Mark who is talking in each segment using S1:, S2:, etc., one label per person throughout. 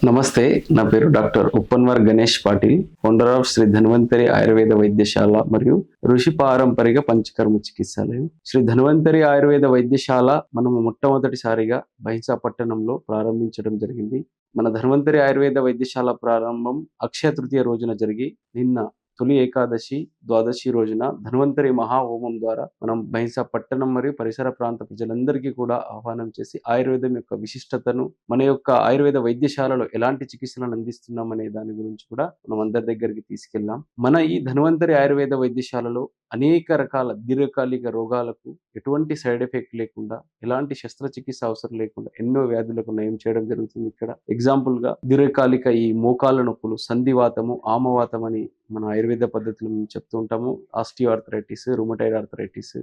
S1: నమస్తే, నా పేరు doctor Uppanwar Ganesh Patil, founder of Shri Dhanvantari Ayurveda Vaidyashala మరియు ఋషి పారంపరిక పంచకర్మ చికిత్సాలయం. శ్రీ ధన్వంతరి ఆయుర్వేద వైద్యశాల మనము మొట్టమొదటిసారిగా బైన్సా పట్టణంలో ప్రారంభించడం జరిగింది. మన ధన్వంతరి ఆయుర్వేద వైద్యశాల ప్రారంభం అక్షయ తృతీయ రోజున జరిగి నిన్న తొలి ఏకాదశి ద్వాదశి రోజున ధన్వంతరి మహా హోమం ద్వారా మనం బైన్సా పట్టణం మరియు పరిసర ప్రాంత ప్రజలందరికీ కూడా ఆహ్వానం చేసి ఆయుర్వేదం యొక్క విశిష్టతను, మన యొక్క ఆయుర్వేద వైద్యశాలలో ఎలాంటి చికిత్సలను అందిస్తున్నాం అనే దాని గురించి కూడా మనం అందరి దగ్గరికి తీసుకెళ్ళాం. మన ఈ ధన్వంతరి ఆయుర్వేద వైద్యశాలలో అనేక రకాల దీర్ఘకాలిక రోగాలకు ఎటువంటి సైడ్ ఎఫెక్ట్ లేకుండా, ఎలాంటి శస్త్రచికిత్స అవసరం లేకుండా ఎన్నో వ్యాధులకు నయం చేయడం జరుగుతుంది. ఇక్కడ ఎగ్జాంపుల్ గా దీర్ఘకాలిక ఈ మోకాళ్ళ నొప్పులు, సంధివాతము, ఆమవాతం అని మన ఆయుర్వేద పద్ధతులు మేము చెప్తూ ఉంటాము. ఆస్టియో ఆర్థరైటిస్, రుమటైడ్ ఆర్థరైటిస్,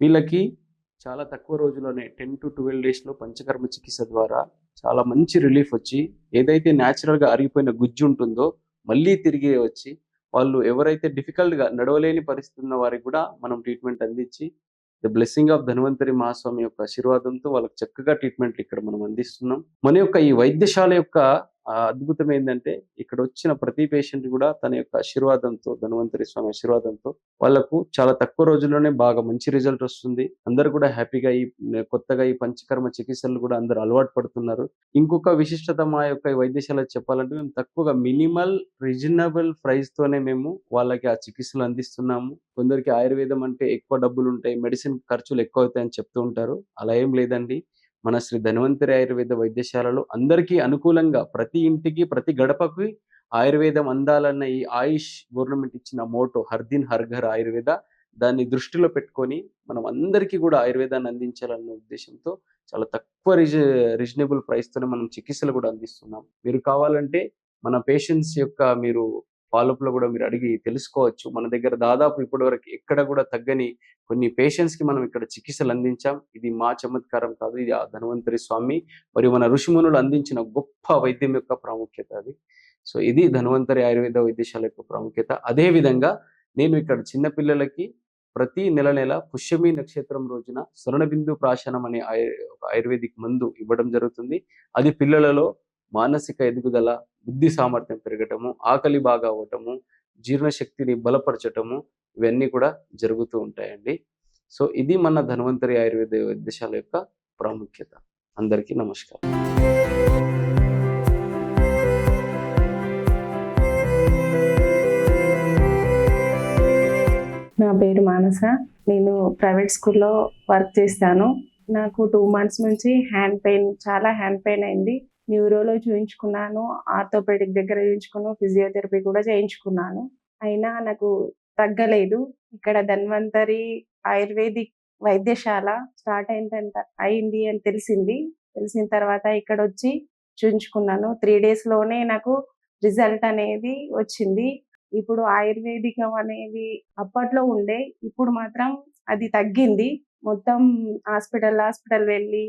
S1: వీళ్ళకి చాలా తక్కువ రోజుల్లోనే 10 to 12 డేస్లో పంచకర్మ చికిత్స ద్వారా చాలా మంచి రిలీఫ్ వచ్చి, ఏదైతే న్యాచురల్గా అరిగిపోయిన గుజ్జు ఉంటుందో మళ్ళీ తిరిగి వచ్చి, వాళ్ళు ఎవరైతే డిఫికల్ట్గా నడవలేని పరిస్థితి ఉన్న వారికి కూడా మనం ట్రీట్మెంట్ అందించి, the blessing of Dhanvantari Mahaswami యొక్క ఆశీర్వాదంతో వాళ్ళకి చక్కగా ట్రీట్మెంట్లు ఇక్కడ మనం అందిస్తున్నాం. మన యొక్క ఈ వైద్యశాల యొక్క అద్భుతం ఏంటంటే, ఇక్కడ వచ్చిన ప్రతి పేషెంట్ కూడా తన యొక్క ఆశీర్వాదంతో, ధన్వంతరి స్వామి ఆశీర్వాదంతో వాళ్ళకు చాలా తక్కువ రోజుల్లోనే బాగా మంచి రిజల్ట్ వస్తుంది. అందరు కూడా హ్యాపీగా కొత్తగా ఈ పంచకర్మ చికిత్సలు కూడా అందరు అలవాటు పడుతున్నారు. ఇంకొక విశిష్టత మా యొక్క ఈ వైద్యశాల చెప్పాలంటే, మేము తక్కువగా మినిమల్ రీజనబుల్ ప్రైస్ తోనే మేము వాళ్ళకి ఆ చికిత్సలు అందిస్తున్నాము. కొందరికి ఆయుర్వేదం అంటే ఎక్కువ డబ్బులు ఉంటాయి, మెడిసిన్ ఖర్చులు ఎక్కువ అవుతాయని చెప్తూ ఉంటారు. అలా ఏం లేదండి. మన శ్రీ ధన్వంతరి ఆయుర్వేద వైద్యశాలలో అందరికీ అనుకూలంగా ప్రతి ఇంటికి, ప్రతి గడపకి ఆయుర్వేదం అందాలన్న ఈ ఆయుష్ గవర్నమెంట్ ఇచ్చిన మోటో హర్ దిన్ హర్ ఘర్ ఆయుర్వేద, దాన్ని దృష్టిలో పెట్టుకొని మనం అందరికీ కూడా ఆయుర్వేదాన్ని అందించాలన్న ఉద్దేశంతో చాలా తక్కువ రీజనబుల్ ప్రైస్తోనే మనం చికిత్సలు కూడా అందిస్తున్నాం. మీరు కావాలంటే మన పేషెంట్స్ యొక్క మీరు ఫాలోఅప్లో కూడా మీరు అడిగి తెలుసుకోవచ్చు. మన దగ్గర దాదాపు ఇప్పటివరకు ఎక్కడ కూడా తగ్గని కొన్ని పేషెంట్స్కి మనం ఇక్కడ చికిత్సలు అందించాం. ఇది మా చమత్కారం కాదు, ఇది ఆ ధన్వంతరి స్వామి మరియు మన ఋషిమునులు అందించిన గొప్ప వైద్యం యొక్క ప్రాముఖ్యత అది. సో ఇది ధన్వంతరి ఆయుర్వేద వైద్యశాల యొక్క ప్రాముఖ్యత. అదేవిధంగా నేను ఇక్కడ చిన్నపిల్లలకి ప్రతి నెల పుష్యమి నక్షత్రం రోజున స్వర్ణబిందు ప్రాశనం అనే ఆయుర్వేదిక్ మందు ఇవ్వడం జరుగుతుంది. అది పిల్లలలో మానసిక ఎదుగుదల, బుద్ధి సామర్థ్యం పెరగటము, ఆకలి బాగా అవ్వటము, జీర్ణశక్తిని బలపరచటము, ఇవన్నీ కూడా జరుగుతూ ఉంటాయండి. సో ఇది మన ధన్వంతరి ఆయుర్వేద వైద్యశాల యొక్క ప్రాముఖ్యత. అందరికీ నమస్కారం.
S2: నా పేరు మానస. నేను ప్రైవేట్ స్కూల్లో వర్క్ చేస్తాను. నాకు 2 months నుంచి చాలా హ్యాండ్ పెయిన్ అయింది. న్యూరోలో చూయించుకున్నాను, ఆర్థోపెడిక్ దగ్గర చూయించుకున్నాను, ఫిజియోథెరపీ కూడా చేయించుకున్నాను. అయినా నాకు తగ్గలేదు. ఇక్కడ ధన్వంతరి ఆయుర్వేదిక్ వైద్యశాల స్టార్ట్ అయింది అని తెలిసిన తర్వాత ఇక్కడ వచ్చి చూయించుకున్నాను. 3 daysలోనే నాకు రిజల్ట్ అనేది వచ్చింది. ఇప్పుడు ఆయుర్వేదికం అనేది అప్పట్లో ఉండే, ఇప్పుడు మాత్రం అది తగ్గింది. మొత్తం హాస్పిటల్ వెళ్ళి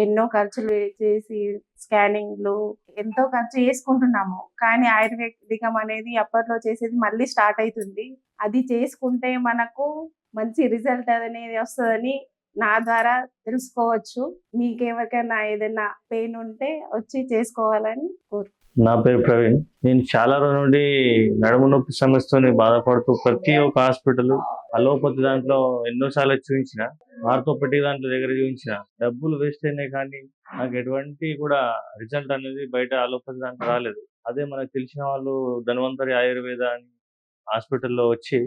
S2: ఎన్నో ఖర్చులు చేసి స్కానింగ్లు ఎంతో ఖర్చు చేసుకుంటున్నాము. కానీ ఆయుర్వేదికం అనేది అప్పట్లో చేసేది మళ్ళీ స్టార్ట్ అవుతుంది. అది చేసుకుంటే మనకు మంచి రిజల్ట్ అనేది వస్తుందని నా ద్వారా తెలుసుకోవచ్చు. మీకెవరికైనా ఏదైనా పెయిన్ ఉంటే వచ్చి చేసుకోవాలని కోరు.
S3: నా పేరు ప్రవీణ్. నేను చాలా రోజుల నుండి నడుము నొప్పి సమస్యతో బాధపడుతూ ప్రతి ఒక్క హాస్పిటల్, అలోపతి దాంట్లో ఎన్నోసార్లు చూపించిన, ఆర్థోపెడిక్ దాంట్లో దగ్గర చూపించిన, డబ్బులు వేస్ట్ అయినాయి కానీ నాకు ఎటువంటి కూడా రిజల్ట్ అనేది బయట అలోపతి దాంట్లో రాలేదు. అదే మనకు తెలిసిన వాళ్ళు ధన్వంతరి ఆయుర్వేద అని హాస్పిటల్లో వచ్చి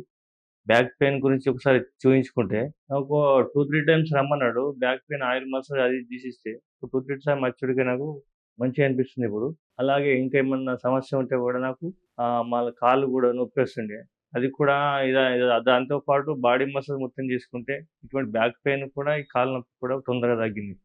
S3: బ్యాక్ పెయిన్ గురించి ఒకసారి చూపించుకుంటే, నాకు 2-3 times రమ్మన్నాడు. బ్యాక్ పెయిన్ ఆయిల్ మసాజ్ అది తీసిస్తే 2-3 times వచ్చుడికి నాకు మంచిగా అనిపిస్తుంది ఇప్పుడు. అలాగే ఇంకేమన్నా సమస్య ఉంటే కూడా నాకు మళ్ళీ కాళ్ళు కూడా నొప్పి వస్తుండే, అది కూడా దాంతో పాటు బాడీ మసాజ్ మొత్తం చేసుకుంటే ఇటువంటి బ్యాక్ పెయిన్ కూడా, ఈ కాళ్ళ నొప్పి కూడా తొందరగా తగ్గింది.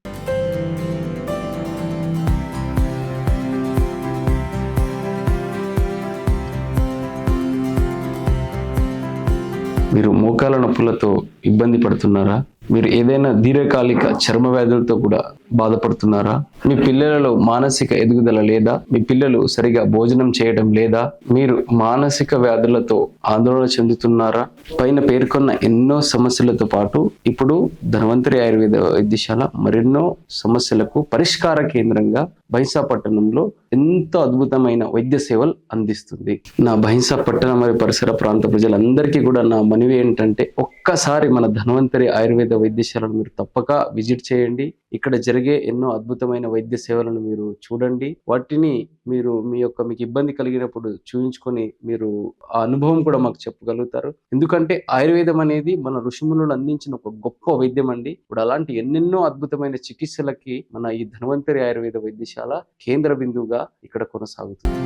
S1: మీరు మోకాల నొప్పులతో ఇబ్బంది పడుతున్నారా? మీరు ఏదైనా దీర్ఘకాలిక చర్మ వ్యాధులతో కూడా బాధపడుతున్నారా? మీ పిల్లలలో మానసిక ఎదుగుదల లేదా? మీ పిల్లలు సరిగా భోజనం చేయడం లేదా? మీరు మానసిక వ్యాధులతో ఆందోళన చెందుతున్నారా? పైన పేర్కొన్న ఎన్నో సమస్యలతో పాటు ఇప్పుడు ధన్వంతరి ఆయుర్వేద వైద్యశాల మరెన్నో సమస్యలకు పరిష్కార కేంద్రంగా బైన్సా పట్టణంలో ఎంతో అద్భుతమైన వైద్య సేవలు అందిస్తుంది. నా బహింసా పట్టణ మరియు పరిసర ప్రాంత ప్రజలందరికీ కూడా నా మనవి ఏంటంటే, ఒక్కసారి మన ధన్వంతరి ఆయుర్వేద వైద్యశాలను మీరు తప్పక విజిట్ చేయండి. ఇక్కడ జరిగే ఎన్నో అద్భుతమైన వైద్య సేవలను మీరు చూడండి. వాటిని మీరు మీకు ఇబ్బంది కలిగినప్పుడు చూయించుకొని మీరు ఆ అనుభవం కూడా మాకు చెప్పగలుగుతారు. ఎందుకంటే ఆయుర్వేదం అనేది మన ఋషిమునులు అందించిన ఒక గొప్ప వైద్యం అండి. ఇప్పుడు అలాంటి ఎన్నెన్నో అద్భుతమైన చికిత్సలకి మన ఈ ధన్వంతరి ఆయుర్వేద వైద్యశాల కేంద్ర బిందువుగా ఇక్కడ కొనసాగుతుంది.